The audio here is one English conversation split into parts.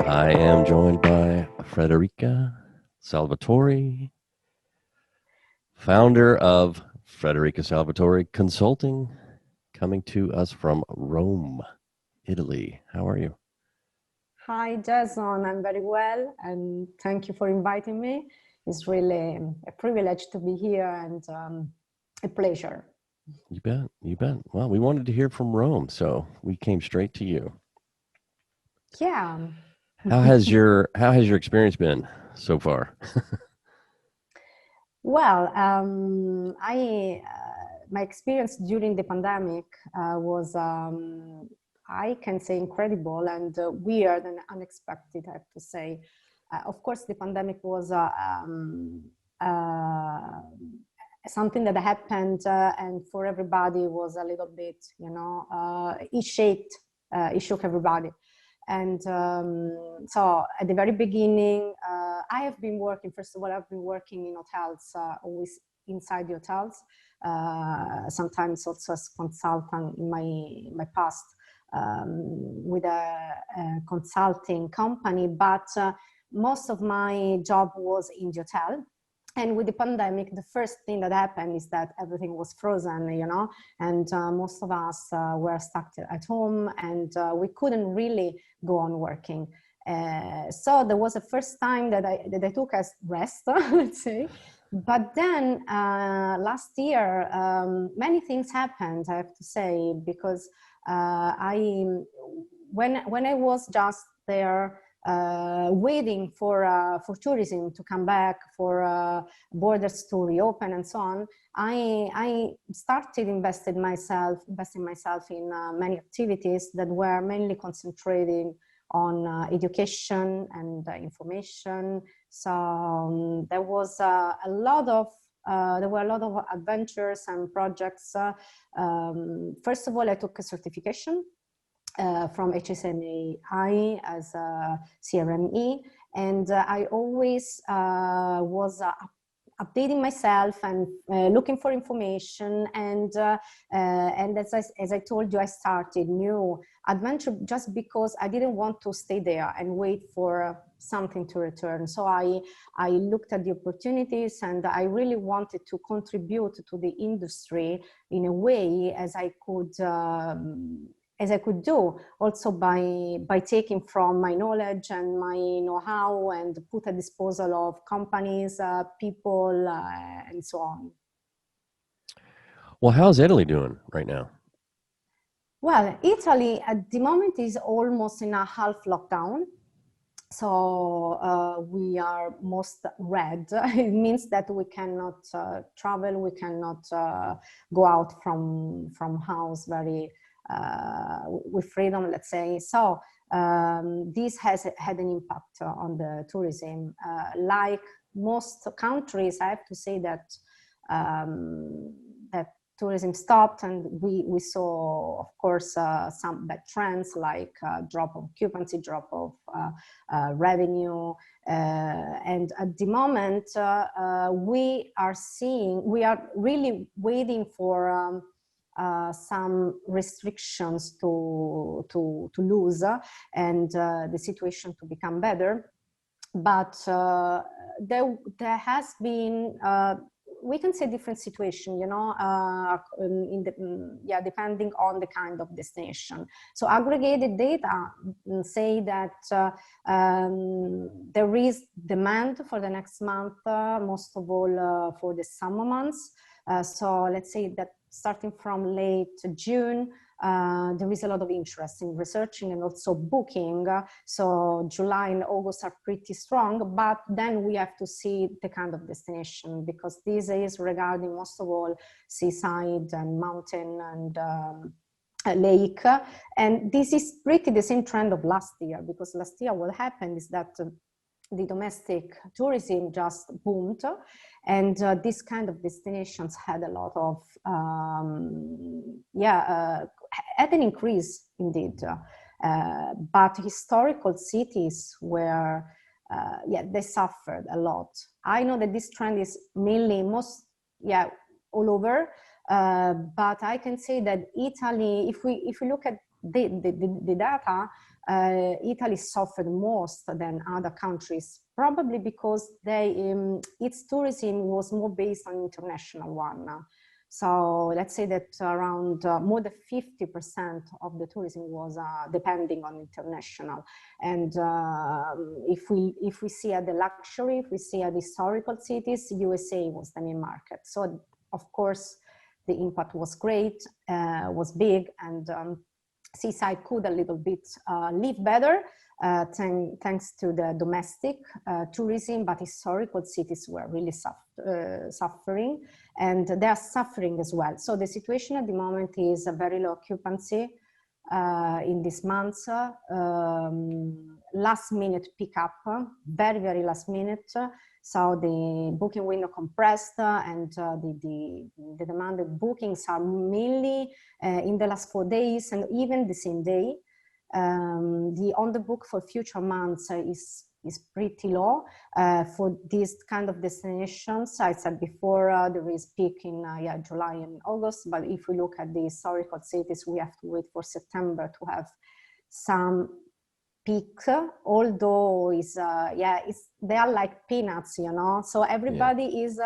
I am joined by Federica Salvatori, founder of Federica Salvatori Consulting, coming to us from Rome, Italy. How are you? Hi, Jason. I'm very well, and thank you for inviting me. It's really a privilege to be here and a pleasure. You bet. You bet. Well, we wanted to hear from Rome, so we came straight to you. Yeah. How has your experience been so far? Well, my experience during the pandemic was, I can say, incredible and weird and unexpected, I have to say. Of course, the pandemic was something that happened and for everybody was a little bit, it shook everybody. And so at the very beginning, I have been working, first of all, I've been working in hotels, always inside the hotels, sometimes also as consultant in my past with a consulting company, but most of my job was in the hotel. And with the pandemic, the first thing that happened is that everything was frozen, and most of us were stuck at home and we couldn't really go on working. So there was a first time that I took as rest, let's say. But then last year, many things happened, I have to say, because when I was just there, waiting for tourism to come back, for borders to reopen and so on, I started investing myself in many activities that were mainly concentrating on education and information. So there was a lot of there were a lot of adventures and projects. First of all, I took a certification from HSNAI as a CRME, and I always was updating myself and looking for information, and as I told you, I started new adventure just because I didn't want to stay there and wait for something to return. So I looked at the opportunities, and I really wanted to contribute to the industry in a way as I could do, also by taking from my knowledge and my know-how and put at disposal of companies, people, and so on. Well, how's Italy doing right now? Well, Italy at the moment is almost in a half lockdown. So we are most red. It means that we cannot travel, we cannot go out from house very with freedom, let's say. So this has had an impact on the tourism. Like most countries, I have to say that that tourism stopped, and we saw, of course, some bad trends like drop of occupancy, drop of revenue, and at the moment we are really waiting for some restrictions to lose and the situation to become better. But there has been we can say different situation, depending on the kind of destination. So aggregated data say that there is demand for the next month, most of all for the summer months. So let's say that starting from late June, there is a lot of interest in researching and also booking. So July and August are pretty strong, but then we have to see the kind of destination, because this is regarding most of all seaside and mountain and lake. And this is pretty the same trend of last year, because last year what happened is that the domestic tourism just boomed, and this kind of destinations had a lot of had an increase indeed, but historical cities were they suffered a lot. I know that this trend is mainly all over, but I can say that Italy, if we look at the data, Italy suffered most than other countries, probably because its tourism was more based on international one. So let's say that around more than 50% of the tourism was depending on international. And if we see at the luxury, if we see at historical cities, USA was the main market. So of course, the impact was great, was big, and seaside could a little bit live better thanks to the domestic tourism, but historical cities were really suffering, and they are suffering as well. So the situation at the moment is a very low occupancy in these months, last minute pickup, very, very last minute. So the booking window compressed, and the demanded bookings are mainly in the last 4 days and even the same day. The on the book for future months is pretty low for these kind of destinations. I said before there is peak in July and August, but if we look at the historical cities, we have to wait for September to have some peak, although they are like peanuts, you know. So everybody is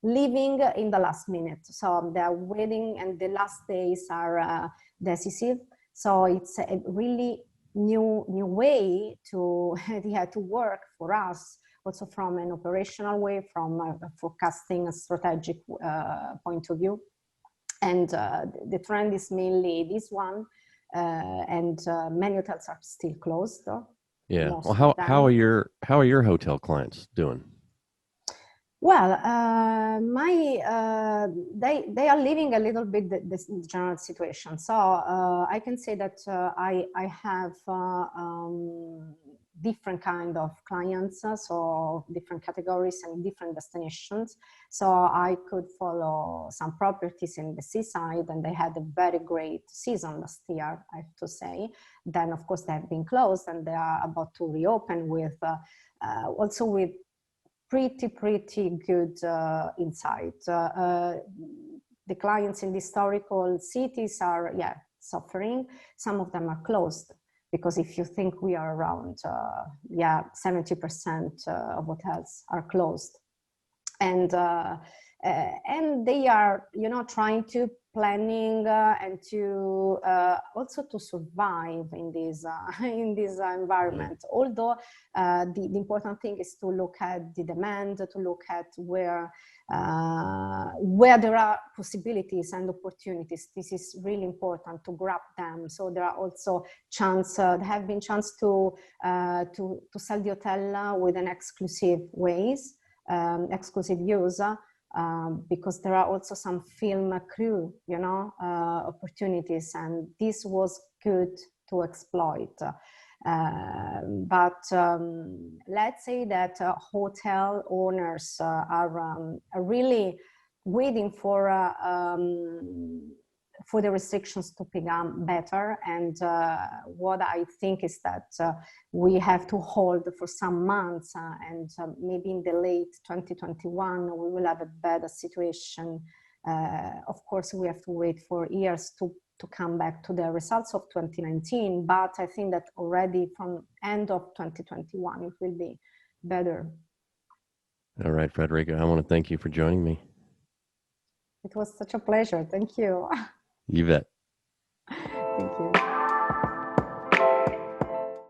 living in the last minute. So they're waiting, and the last days are decisive. So it's a really new way to to work for us, also from an operational way, from a forecasting, a strategic point of view. And the trend is mainly this one. And many hotels are still closed. Yeah. Well, how are your hotel clients doing? Well, they are living a little bit this general situation. So I can say that I have different kind of clients, so different categories and different destinations. So I could follow some properties in the seaside, and they had a very great season last year, I have to say. Then, of course, they have been closed, and they are about to reopen with also with pretty good insight. The clients in the historical cities are suffering. Some of them are closed, because if you think we are around 70% of hotels are closed, and they are, you know, trying to planning and to also to survive in this environment. Although the important thing is to look at the demand, to look at where there are possibilities and opportunities. This is really important to grab them. So there are also there have been chance to sell the hotel with an exclusive ways, exclusive use. Because there are also some film crew, you know, opportunities, and this was good to exploit. But let's say that hotel owners are really waiting for the restrictions to become better. And what I think is that we have to hold for some months, and maybe in the late 2021, we will have a better situation. Of course, we have to wait for years to come back to the results of 2019, but I think that already from end of 2021, it will be better. All right, Federica, I want to thank you for joining me. It was such a pleasure. Thank you. You bet. Thank you.